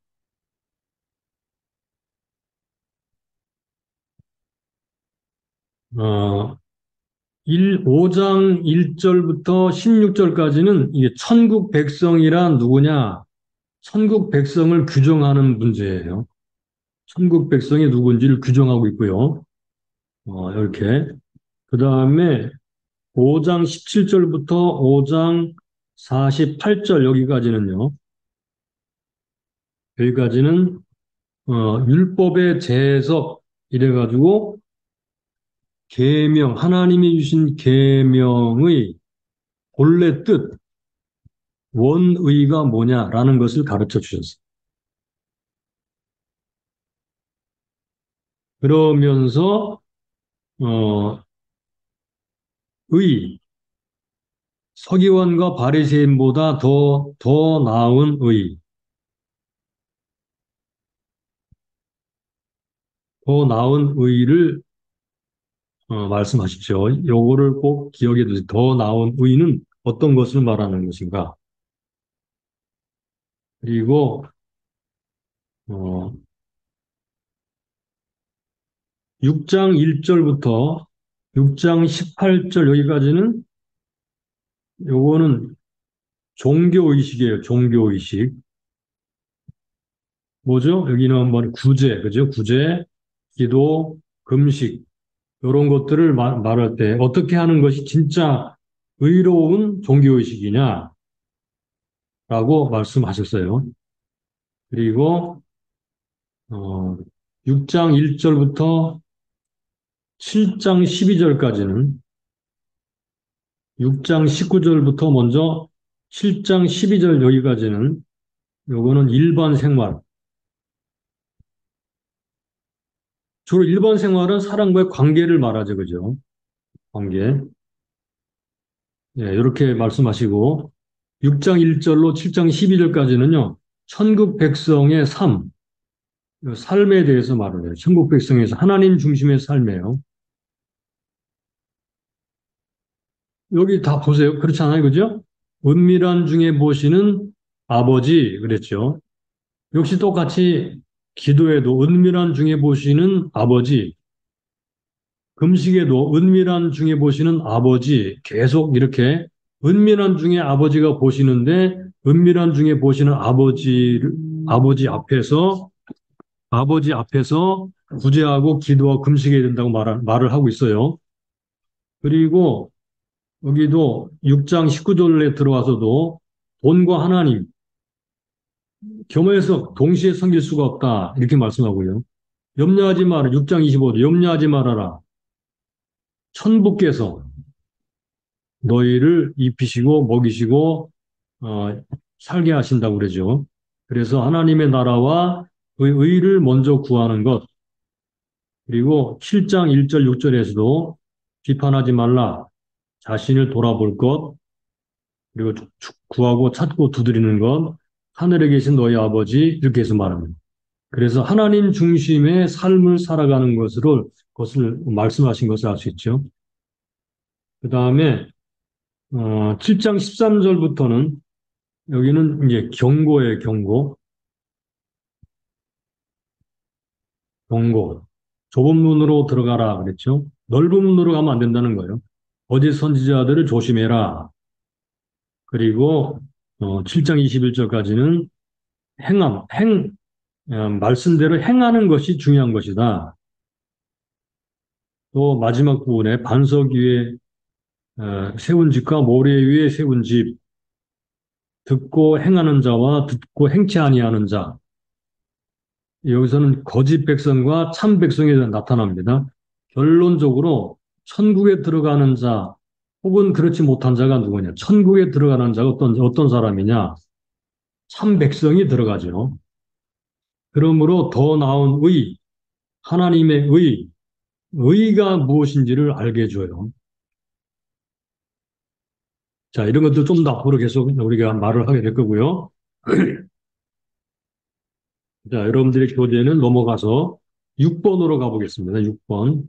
5장 1절부터 16절까지는 이게 천국 백성이란 누구냐? 천국 백성을 규정하는 문제예요. 천국 백성이 누군지를 규정하고 있고요. 이렇게. 그 다음에 5장 17절부터 5장 48절 여기까지는 율법의 재해석 이래가지고 계명 하나님이 주신 계명의 본래 뜻 원의가 뭐냐라는 것을 가르쳐 주셨어요. 그러면서 어, 의 서기관과 바리새인보다 더 나은 의, 더 나은 의를 말씀하십시오. 요거를 꼭 기억해 두세요. 더 나은 의는 어떤 것을 말하는 것인가? 그리고 어, 6장 1절부터 6장 18절 여기까지는 요거는 종교의식이에요. 종교의식. 뭐죠? 여기는 한번 구제, 그죠? 구제, 기도, 금식, 이런 것들을 말할 때 어떻게 하는 것이 진짜 의로운 종교의식이냐라고 말씀하셨어요. 그리고, 어, 6장 1절부터 7장 12절까지는 6장 19절부터 먼저 7장 12절 여기까지는 요거는 일반 생활. 주로 일반 생활은 사람과의 관계를 말하죠. 그죠? 관계. 예, 이렇게 말씀하시고 6장 1절로 7장 12절까지는요. 천국 백성의 삶에 대해서 말을 해요. 천국 백성에서 하나님 중심의 삶이에요. 여기 다 보세요. 그렇지 않아요? 그죠? 은밀한 중에 보시는 아버지 그랬죠. 역시 똑같이 기도에도 은밀한 중에 보시는 아버지, 금식에도 은밀한 중에 보시는 아버지 계속 이렇게 은밀한 중에 아버지가 보시는데 은밀한 중에 보시는 아버지 앞에서 아버지 앞에서 구제하고 기도하고 금식해야 된다고 말을 하고 있어요. 그리고 여기도 6장 19절에 들어와서도 돈과 하나님 겸해서 동시에 섬길 수가 없다 이렇게 말씀하고요. 염려하지 마라. 6장 25절 염려하지 말아라. 천부께서 너희를 입히시고 먹이시고 살게 하신다고 그러죠. 그래서 하나님의 나라와 그 의를 먼저 구하는 것 그리고 7장 1절 6절에서도 비판하지 말라. 자신을 돌아볼 것 그리고 구하고 찾고 두드리는 것 하늘에 계신 너희 아버지 이렇게 해서 말합니다. 그래서 하나님 중심의 삶을 살아가는 것을 말씀하신 것을 알 수 있죠. 그 다음에 7장 13절부터는 여기는 이제 경고예요, 경고. 경고. 좁은 문으로 들어가라 그랬죠. 넓은 문으로 가면 안 된다는 거예요. 거짓 선지자들을 조심해라. 그리고 7장 21절까지는 말씀대로 행하는 것이 중요한 것이다. 또 마지막 부분에 반석 위에 세운 집과 모래 위에 세운 집, 듣고 행하는 자와 듣고 행치 아니하는 자. 여기서는 거짓 백성과 참 백성이 나타납니다. 결론적으로 천국에 들어가는 자 혹은 그렇지 못한 자가 누구냐? 천국에 들어가는 자가 어떤 사람이냐? 참 백성이 들어가죠. 그러므로 더 나은 의, 하나님의 의가 무엇인지를 알게 해줘요. 자, 이런 것도 좀 더 앞으로 계속 우리가 말을 하게 될 거고요. 자, 여러분들의 교재는 넘어가서 6번으로 가보겠습니다. 6번.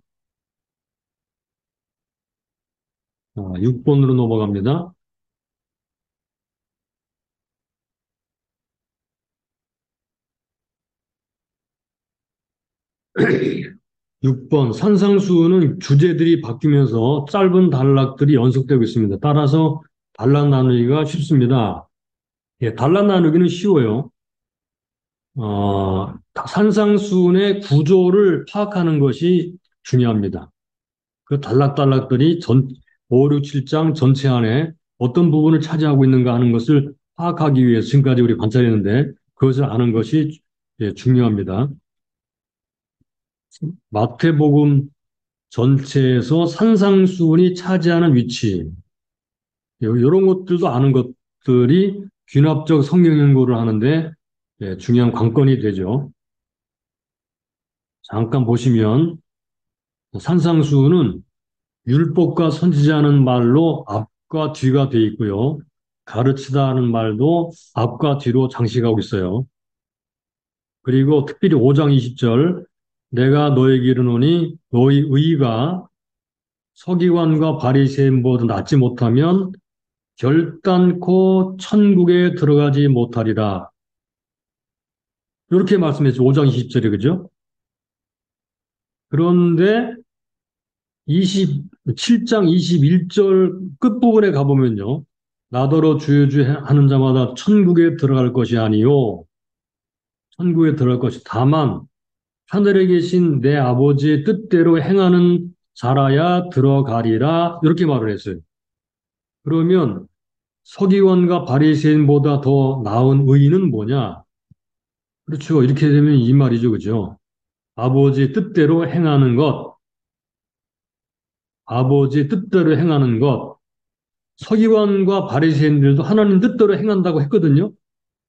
6번으로 넘어갑니다. 6번. 산상수훈은 주제들이 바뀌면서 짧은 단락들이 연속되고 있습니다. 따라서 단락 나누기가 쉽습니다. 예, 단락 나누기는 쉬워요. 산상수훈의 구조를 파악하는 것이 중요합니다. 그 단락단락들이 5, 6, 7장 전체 안에 어떤 부분을 차지하고 있는가 하는 것을 파악하기 위해서 지금까지 우리 관찰했는데 그것을 아는 것이 예, 중요합니다. 마태복음 전체에서 산상수훈이 차지하는 위치, 이런 것들도 아는 것들이 귀납적 성경 연구를 하는데 예, 중요한 관건이 되죠. 잠깐 보시면 산상수훈은 율법과 선지자는 말로 앞과 뒤가 돼 있고요. 가르치다 하는 말도 앞과 뒤로 장식하고 있어요. 그리고 특별히 5장 20절 내가 너에게 이르노니 너희 의가 서기관과 바리새인보다 낫지 못하면 결단코 천국에 들어가지 못하리라. 이렇게 말씀했죠. 5장 20절에 그죠? 그런데 27장 21절 끝부분에 가보면요. 나더러 주여주 하는 자마다 천국에 들어갈 것이 아니요. 천국에 들어갈 것이 다만 하늘에 계신 내 아버지의 뜻대로 행하는 자라야 들어가리라. 이렇게 말을 했어요. 그러면 서기관과 바리새인보다 더 나은 의인은 뭐냐? 그렇죠. 이렇게 되면 이 말이죠. 그죠? 아버지의 뜻대로 행하는 것, 아버지의 뜻대로 행하는 것, 서기관과 바리새인들도 하나님 뜻대로 행한다고 했거든요.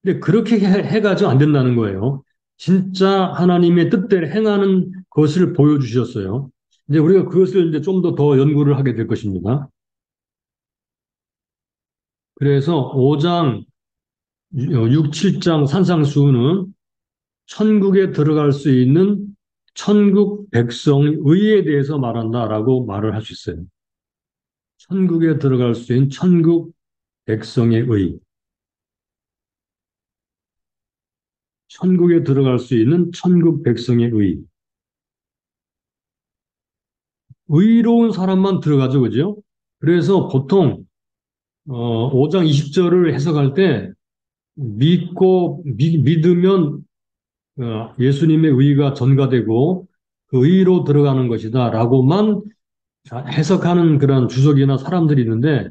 근데 그렇게 해가지고 안 된다는 거예요. 진짜 하나님의 뜻대로 행하는 것을 보여주셨어요. 이제 우리가 그것을 이제 좀 더 연구를 하게 될 것입니다. 그래서 5장, 6, 7장 산상수훈은 천국에 들어갈 수 있는 천국 백성의 의에 대해서 말한다라고 말을 할 수 있어요. 천국에 들어갈 수 있는 천국 백성의 의. 천국에 들어갈 수 있는 천국 백성의 의. 의로운 사람만 들어가죠, 그죠? 그래서 보통 5장 20절을 해석할 때 믿으면 예수님의 의가 전가되고 그 의로 들어가는 것이다라고만 해석하는 그런 주석이나 사람들이 있는데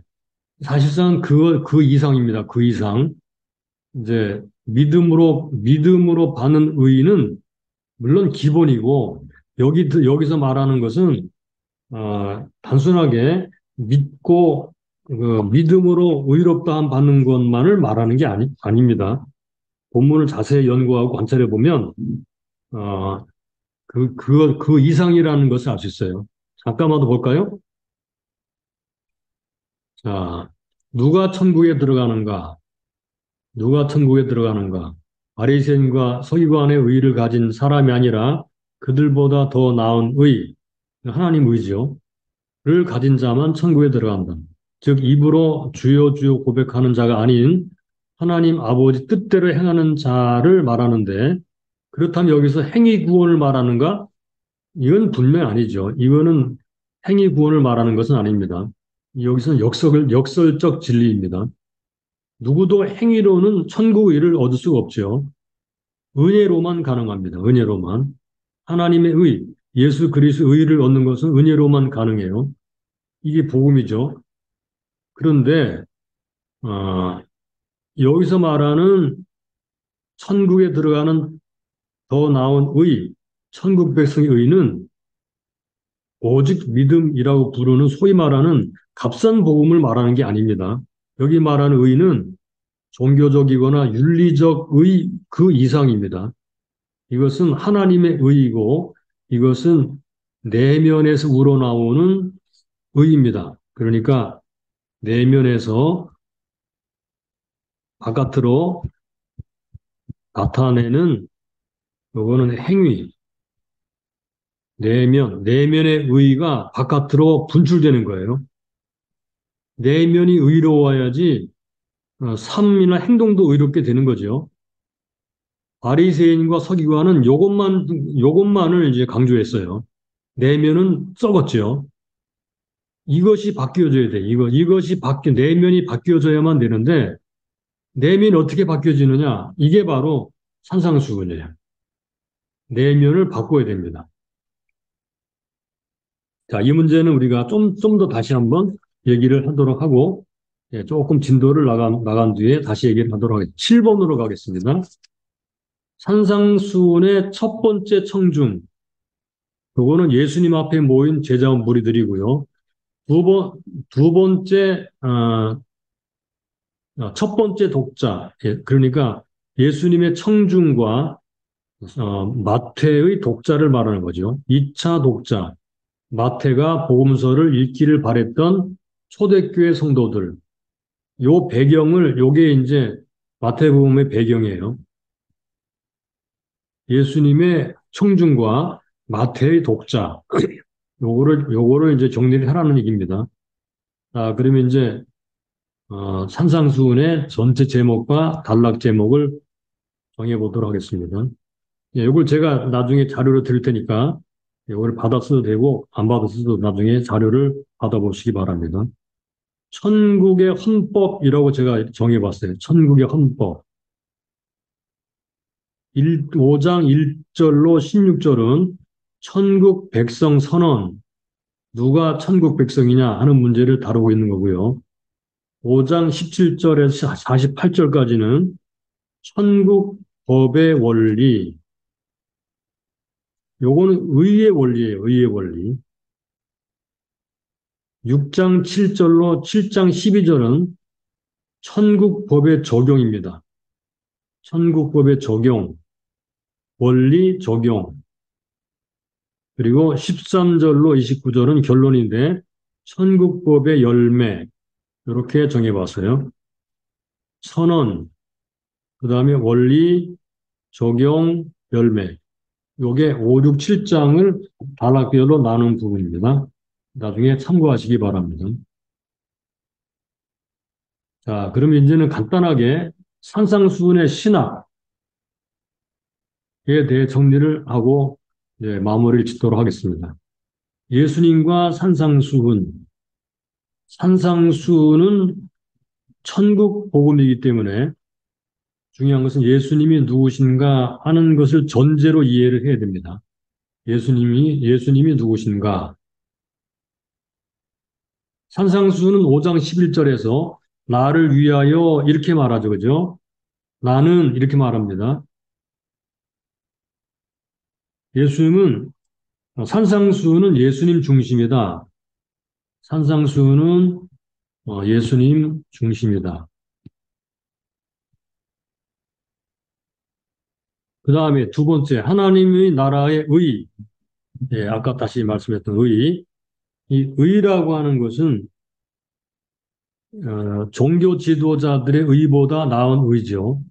사실상 그 이상입니다. 그 이상. 이제 믿음으로 받는 의는 물론 기본이고 여기서 말하는 것은 단순하게 믿고 믿음으로 의롭다함 받는 것만을 말하는 게 아닙니다. 본문을 자세히 연구하고 관찰해 보면 어, 그 이상이라는 것을 알 수 있어요. 잠깐만 더 볼까요? 자, 누가 천국에 들어가는가? 누가 천국에 들어가는가? 바리새인과 서기관의 의를 가진 사람이 아니라 그들보다 더 나은 의, 하나님 의지요. 를 가진 자만 천국에 들어간다. 즉 입으로 주여 주여 고백하는 자가 아닌 하나님 아버지 뜻대로 행하는 자를 말하는데 그렇다면 여기서 행위 구원을 말하는가? 이건 분명 아니죠. 이거는 행위 구원을 말하는 것은 아닙니다. 여기서는 역설적 진리입니다. 누구도 행위로는 천국 의를 얻을 수가 없죠. 은혜로만 가능합니다. 은혜로만. 하나님의 의, 예수 그리스도 의를 얻는 것은 은혜로만 가능해요. 이게 복음이죠. 그런데 어, 여기서 말하는 천국에 들어가는 더 나은 의, 천국 백성의 의는 오직 믿음이라고 부르는 소위 말하는 값싼 복음을 말하는 게 아닙니다. 여기 말하는 의는 종교적이거나 윤리적의 그 이상입니다. 이것은 하나님의 의이고 이것은 내면에서 우러나오는 의입니다. 그러니까 내면에서 바깥으로 나타내는 요거는 행위, 내면의 의가 바깥으로 분출되는 거예요. 내면이 의로워야지 삶이나 행동도 의롭게 되는 거죠. 바리새인과 서기관은 요것만을 이제 강조했어요. 내면은 썩었죠. 이것이 바뀌어져야 돼. 이것이 내면이 바뀌어져야만 되는데, 내면이 어떻게 바뀌어지느냐? 이게 바로 산상수훈이에요. 내면을 바꿔야 됩니다. 자, 이 문제는 우리가 좀 더 다시 한번 얘기를 하도록 하고, 예, 조금 진도를 나간 뒤에 다시 얘기를 하도록 하겠습니다. 7번으로 가겠습니다. 산상수훈의 첫 번째 청중. 그거는 예수님 앞에 모인 제자 무리들이고요. 두 번, 두 번째, 첫 번째 독자. 예, 그러니까 예수님의 청중과 마태의 독자를 말하는 거죠. 2차 독자. 마태가 복음서를 읽기를 바랬던 초대교회 성도들. 요게 이제 마태복음의 배경이에요. 예수님의 청중과 마태의 독자. 요거를 이제 정리를 하라는 얘기입니다. 그러면 이제, 산상수훈의 전체 제목과 단락 제목을 정해보도록 하겠습니다. 예, 이걸 제가 나중에 자료를 드릴 테니까 이걸 받아 써도 되고 안 받아 써도 나중에 자료를 받아보시기 바랍니다. 천국의 헌법이라고 제가 정해봤어요. 천국의 헌법. 5장 1절로 16절은 천국 백성 선언, 누가 천국 백성이냐 하는 문제를 다루고 있는 거고요. 5장 17절에서 48절까지는 천국 법의 원리, 요거는 의의 원리예요. 의의 원리. 6장 7절로 7장 12절은 천국법의 적용입니다. 천국법의 적용, 원리 적용. 그리고 13절로 29절은 결론인데 천국법의 열매 이렇게 정해봤어요. 선언, 그 다음에 원리, 적용, 열매. 요게 5, 6, 7장을 단락별로 나눈 부분입니다. 나중에 참고하시기 바랍니다. 자, 그러면 이제는 간단하게 산상수훈의 신학에 대해 정리를 하고 이제 마무리를 짓도록 하겠습니다. 예수님과 산상수훈. 산상수훈은 천국 복음이기 때문에 중요한 것은 예수님이 누구신가 하는 것을 전제로 이해를 해야 됩니다. 예수님이 누구신가. 산상수훈은 5장 11절에서 나를 위하여 이렇게 말하죠. 그죠? 나는 이렇게 말합니다. 예수님은 산상수훈은 예수님 중심이다. 산상수훈은 예수님 중심이다. 그 다음에 두 번째, 하나님의 나라의 의. 예, 아까 다시 말씀했던 의. 이 의라고 하는 것은 종교 지도자들의 의보다 나은 의죠.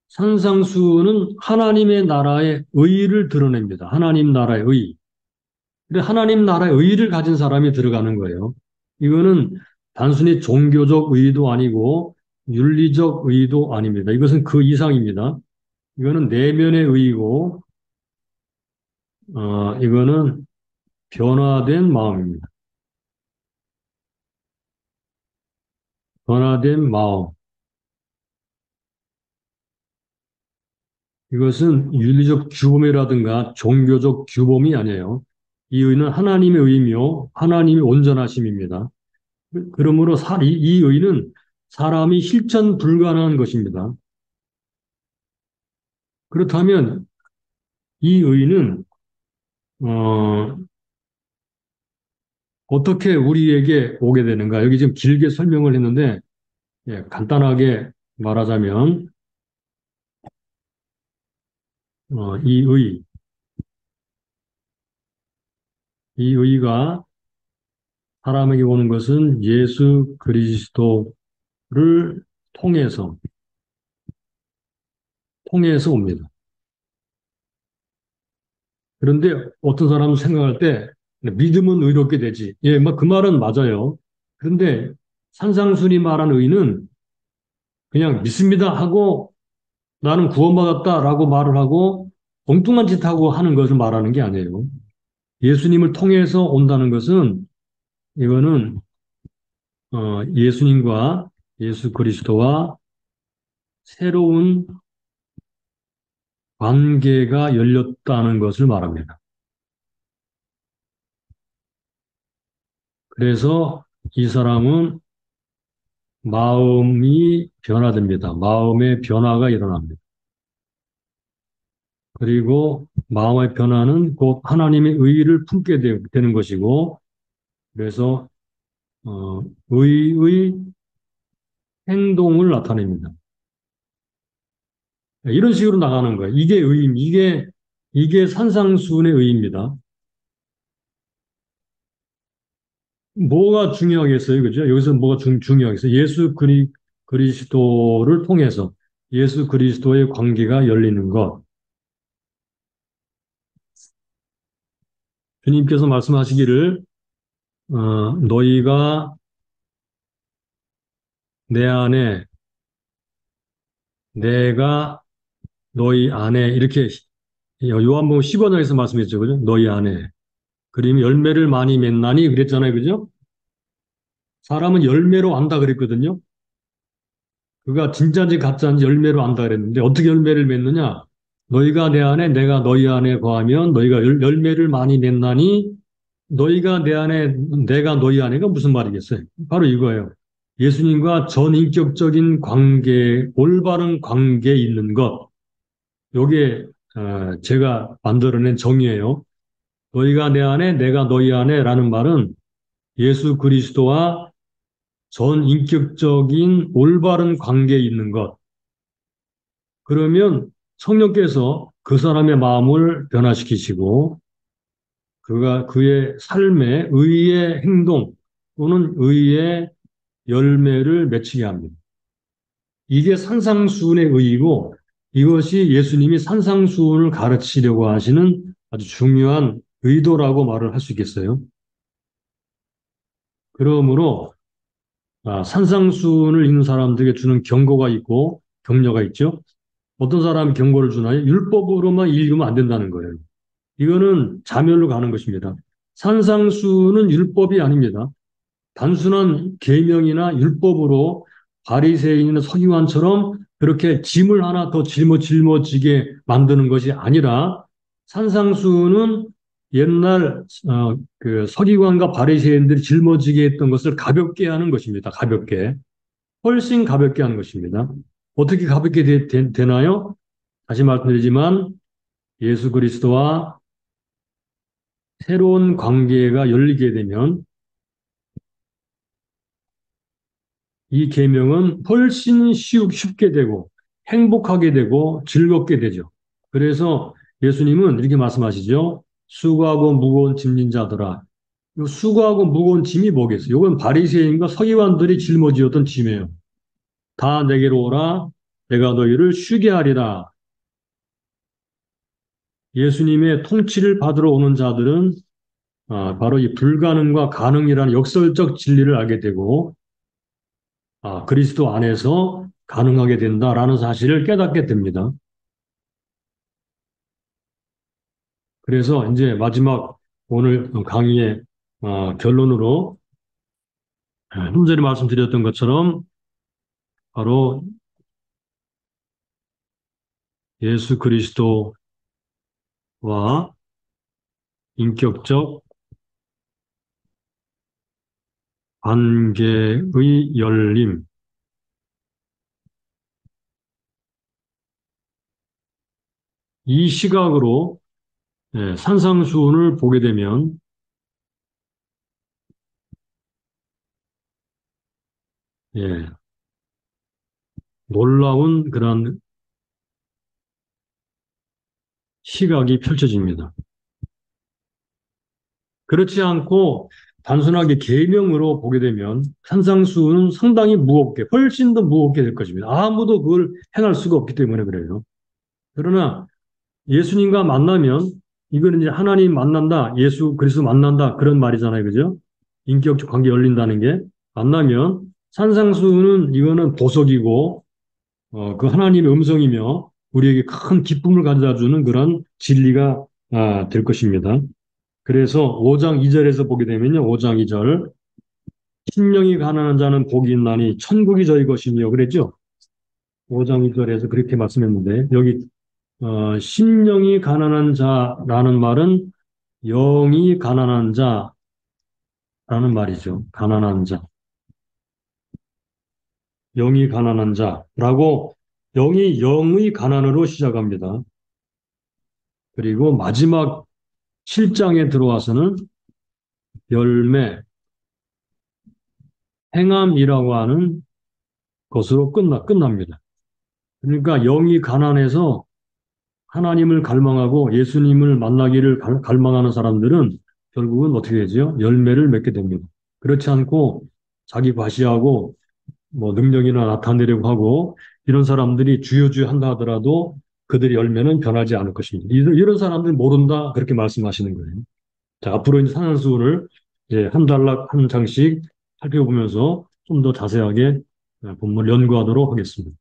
산상수는 하나님의 나라의 의를 드러냅니다. 하나님 나라의 의. 근데 하나님 나라의 의를 가진 사람이 들어가는 거예요. 이거는 단순히 종교적 의도 아니고 윤리적 의도 아닙니다. 이것은 그 이상입니다. 이거는 내면의 의이고, 이거는 변화된 마음입니다. 변화된 마음. 이것은 윤리적 규범이라든가 종교적 규범이 아니에요. 이 의는 하나님의 의이며 하나님의 온전하심입니다. 그러므로 이 의는 사람이 실천 불가능한 것입니다. 그렇다면 이 의는 어떻게 우리에게 오게 되는가? 여기 지금 길게 설명을 했는데 예, 간단하게 말하자면 이 이 의가 사람에게 오는 것은 예수 그리스도를 통해서 옵니다. 그런데 어떤 사람은 생각할 때 믿음은 의롭게 되지. 예, 뭐 그 말은 맞아요. 그런데 산상순이 말한 의는 그냥 믿습니다 하고 나는 구원받았다라고 말을 하고 엉뚱한 짓 하고 하는 것을 말하는 게 아니에요. 예수님을 통해서 온다는 것은 이거는 예수님과 예수 그리스도와 새로운 관계가 열렸다는 것을 말합니다. 그래서 이 사람은 마음이 변화됩니다. 마음의 변화가 일어납니다. 그리고 마음의 변화는 곧 하나님의 의를 품게 되는 것이고, 그래서 의의 행동을 나타냅니다. 이런 식으로 나가는 거예요. 이게 의임, 이게 산상수훈의 의입니다. 뭐가 중요하겠어요? 그죠? 여기서 뭐가 중요하겠어요? 그리스도를 통해서 예수 그리스도의 관계가 열리는 것. 주님께서 말씀하시기를, 너희가 내 안에, 내가 너희 안에, 이렇게 요한복음 15장에서 말씀했죠. 그죠? 너희 안에. 그림이 열매를 많이 맺나니 그랬잖아요. 그죠? 사람은 열매로 안다 그랬거든요. 그가 진짜인지 가짜인지 열매로 안다 그랬는데 어떻게 열매를 맺느냐? 너희가 내 안에 내가 너희 안에 거하면 너희가 열매를 많이 맺나니 너희가 내 안에 내가 너희 안에가 무슨 말이겠어요? 바로 이거예요. 예수님과 전인격적인 관계, 올바른 관계에 있는 것. 요게 제가 만들어낸 정의예요. 너희가 내 안에 내가 너희 안에라는 말은 예수 그리스도와 전인격적인 올바른 관계에 있는 것. 그러면 성령께서 그 사람의 마음을 변화시키시고 그가 그의 삶에 의의 행동 또는 의의 열매를 맺히게 합니다. 이게 산상수훈의 의이고 이것이 예수님이 산상수훈을 가르치려고 하시는 아주 중요한 의도라고 말을 할 수 있겠어요. 그러므로 산상수훈을 읽는 사람들에게 주는 경고가 있고 격려가 있죠. 어떤 사람이 경고를 주나요? 율법으로만 읽으면 안 된다는 거예요. 이거는 자멸로 가는 것입니다. 산상수는 율법이 아닙니다. 단순한 계명이나 율법으로 바리새인이나 서기관처럼 그렇게 짐을 하나 더 짊어지게 만드는 것이 아니라 산상수는 옛날 그 서기관과 바리새인들이 짊어지게 했던 것을 가볍게 하는 것입니다. 가볍게. 훨씬 가볍게 하는 것입니다. 어떻게 가볍게 되나요? 다시 말씀드리지만 예수 그리스도와 새로운 관계가 열리게 되면 이 계명은 훨씬 쉽게 되고 행복하게 되고 즐겁게 되죠. 그래서 예수님은 이렇게 말씀하시죠. 수고하고 무거운 짐진 자들아. 이 수고하고 무거운 짐이 뭐겠어요? 이건 바리새인과 서기관들이 짊어지었던 짐이에요. 다 내게로 오라. 내가 너희를 쉬게 하리라. 예수님의 통치를 받으러 오는 자들은 바로 이 불가능과 가능이라는 역설적 진리를 알게 되고 그리스도 안에서 가능하게 된다라는 사실을 깨닫게 됩니다. 그래서 이제 마지막 오늘 강의의 결론으로 좀 전에 말씀드렸던 것처럼 바로 예수 그리스도와 인격적 관계의 열림, 이 시각으로 산상수훈을 보게 되면 예, 놀라운 그런 시각이 펼쳐집니다. 그렇지 않고 단순하게 계명으로 보게 되면 산상수훈은 상당히 무겁게, 훨씬 더 무겁게 될 것입니다. 아무도 그걸 행할 수가 없기 때문에 그래요. 그러나 예수님과 만나면 이거는 이제 하나님 만난다, 예수 그리스도 만난다 그런 말이잖아요, 그죠? 인격적 관계 열린다는 게 만나면 산상수훈은 이거는 보석이고 그 하나님의 음성이며 우리에게 큰 기쁨을 가져다 주는 그런 진리가 될 것입니다. 그래서 5장 2절에서 보게 되면요. 5장 2절. 심령이 가난한 자는 복이 있나니 천국이 저희 것이며 그랬죠. 5장 2절에서 그렇게 말씀했는데 여기 심령이 가난한 자라는 말은 영이 가난한 자라는 말이죠. 가난한 자. 영이 가난한 자라고 영이 영의 가난으로 시작합니다. 그리고 마지막 7장에 들어와서는 열매, 행함이라고 하는 것으로 끝납니다. 그러니까 영이 가난해서 하나님을 갈망하고 예수님을 만나기를 갈망하는 사람들은 결국은 어떻게 되죠? 열매를 맺게 됩니다. 그렇지 않고 자기 과시하고 뭐 능력이나 나타내려고 하고 이런 사람들이 주여주여 한다 하더라도 그들의 열매는 변하지 않을 것입니다. 이런 사람들 모른다 그렇게 말씀하시는 거예요. 자, 앞으로 이제 산수를 이제 한 단락 한 장씩 살펴보면서 좀 더 자세하게 본문을 연구하도록 하겠습니다.